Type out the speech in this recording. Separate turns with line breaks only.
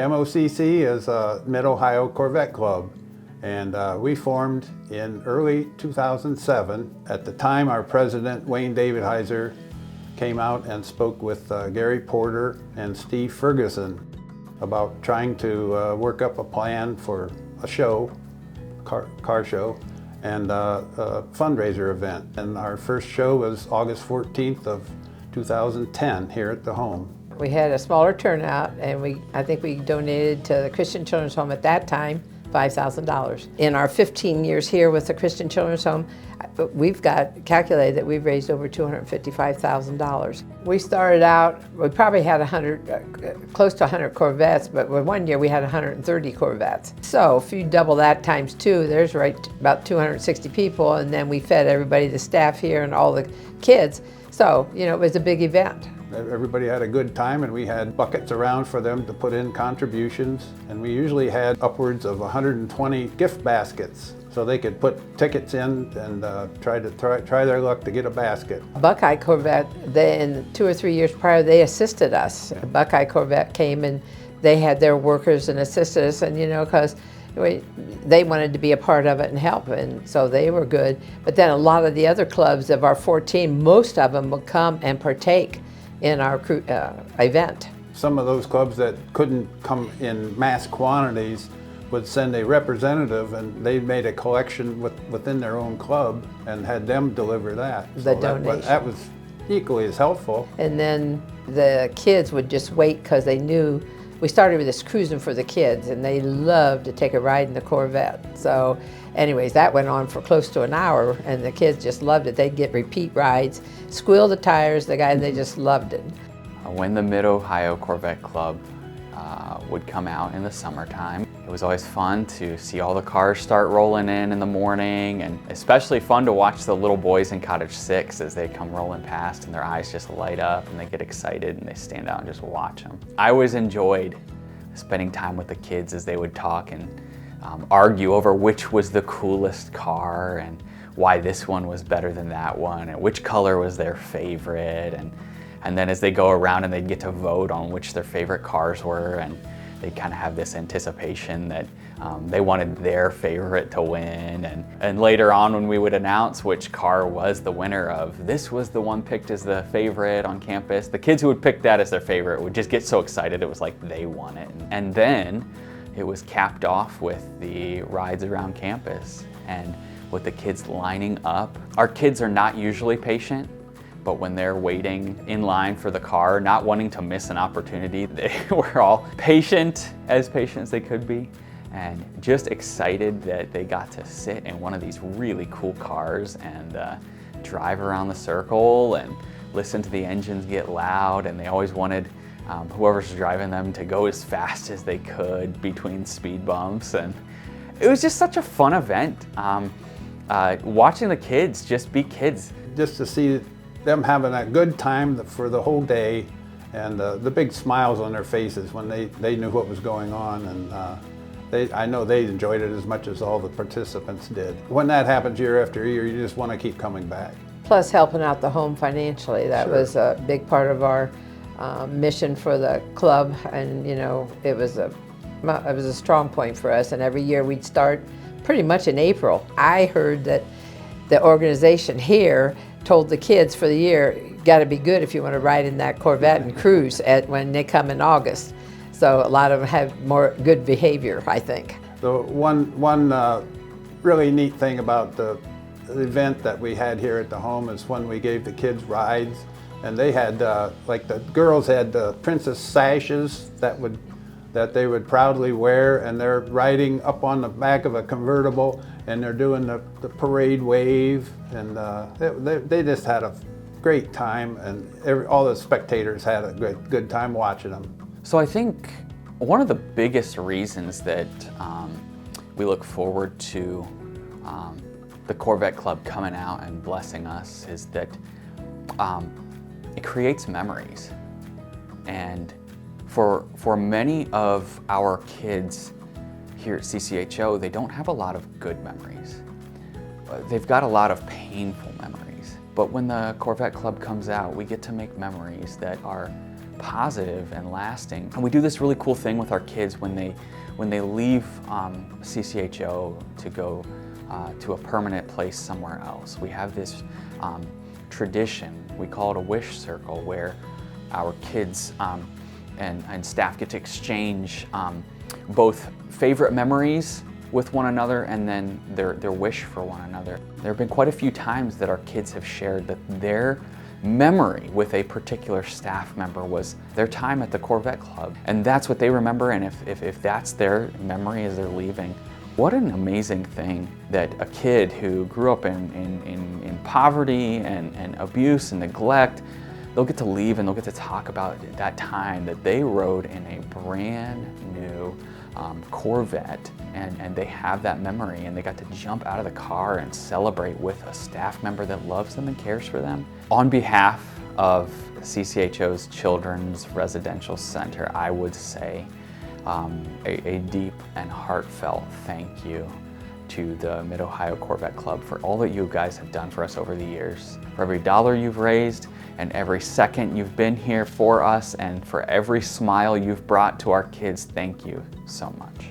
MOCC is a Mid-Ohio Corvette Club, and we formed in early 2007. At the time, our president, Wayne David Heiser, came out and spoke with Gary Porter and Steve Ferguson about trying to work up a plan for a show, car show, and a fundraiser event. And our first show was August 14th of 2010 here at the home.
We had a smaller turnout, and I think we donated to the Christian Children's Home at that time $5,000. In our 15 years here with the Christian Children's Home, we've got calculated that we've raised over $255,000. We started out, we probably had close to 100 Corvettes, but one year we had 130 Corvettes. So if you double that times two, there's right about 260 people, and then we fed everybody, the staff here and all the kids. So, you know, it was a big event.
Everybody had a good time, and we had buckets around for them to put in contributions, and we usually had upwards of 120 gift baskets, so they could put tickets in and try their luck to get a basket.
Buckeye Corvette, in 2 or 3 years prior, they assisted us. Yeah. Buckeye Corvette came and they had their workers and assisted us, and you know, because they wanted to be a part of it and help, and so they were good. But then a lot of the other clubs of our 14, most of them would come and partake in our event.
Some of those clubs that couldn't come in mass quantities would send a representative, and they made a collection within their own club and had them deliver that.
The donation.
That was equally as helpful.
And then the kids would just wait because they knew we started with this cruising for the kids, and they loved to take a ride in the Corvette. So anyways, that went on for close to an hour, and the kids just loved it. They'd get repeat rides, squeal the tires, they just loved it.
When the Mid-Ohio Corvette Club would come out in the summertime, it was always fun to see all the cars start rolling in the morning, and especially fun to watch the little boys in Cottage 6 as they come rolling past and their eyes just light up and they get excited and they stand out and just watch them. I always enjoyed spending time with the kids as they would talk and argue over which was the coolest car and why this one was better than that one and which color was their favorite, and then as they go around and they'd get to vote on which their favorite cars were, and they'd kind of have this anticipation that they wanted their favorite to win, and later on when we would announce which car was the winner of this was the one picked as the favorite on campus, the kids who would pick that as their favorite would just get so excited it was like they won it. And then it was capped off with the rides around campus and with the kids lining up. Our kids are not usually patient, but when they're waiting in line for the car, not wanting to miss an opportunity, they were all patient as they could be, and just excited that they got to sit in one of these really cool cars and drive around the circle and listen to the engines get loud, and they always wanted whoever's driving them to go as fast as they could between speed bumps, and it was just such a fun event. Watching the kids just be kids.
Just to see them having a good time for the whole day, and the big smiles on their faces when they knew what was going on, and I know they enjoyed it as much as all the participants did. When that happens year after year, you just want to keep coming back.
Plus helping out the home financially, that
Sure.
was a big part of our mission for the club, and you know, it was a strong point for us, and every year we'd start pretty much in April. I heard that the organization here told the kids for the year, got to be good if you want to ride in that Corvette and cruise when they come in August. So a lot of them have more good behavior, I think.
The one really neat thing about the event that we had here at the home is when we gave the kids rides, and they had, like the girls had princess sashes that they would proudly wear, and they're riding up on the back of a convertible, and they're doing the parade wave, and they just had a great time, and all the spectators had a good time watching them.
So I think one of the biggest reasons that we look forward to the Corvette Club coming out and blessing us is that it creates memories. And for many of our kids here at CCHO, they don't have a lot of good memories. They've got a lot of painful memories. But when the Corvette Club comes out, we get to make memories that are positive and lasting. And we do this really cool thing with our kids when they leave CCHO to go to a permanent place somewhere else. We have this tradition, we call it a wish circle, where our kids and staff get to exchange both favorite memories with one another and then their wish for one another. There have been quite a few times that our kids have shared that their memory with a particular staff member was their time at the Corvette Club. And that's what they remember, and if that's their memory as they're leaving, what an amazing thing that a kid who grew up in poverty and abuse and neglect, they'll get to leave and they'll get to talk about that time that they rode in a brand new Corvette, and they have that memory, and they got to jump out of the car and celebrate with a staff member that loves them and cares for them. On behalf of CCHO's Children's Residential Center, I would say a deep and heartfelt thank you to the Mid-Ohio Corvette Club for all that you guys have done for us over the years. For every dollar you've raised and every second you've been here for us, and for every smile you've brought to our kids, thank you so much.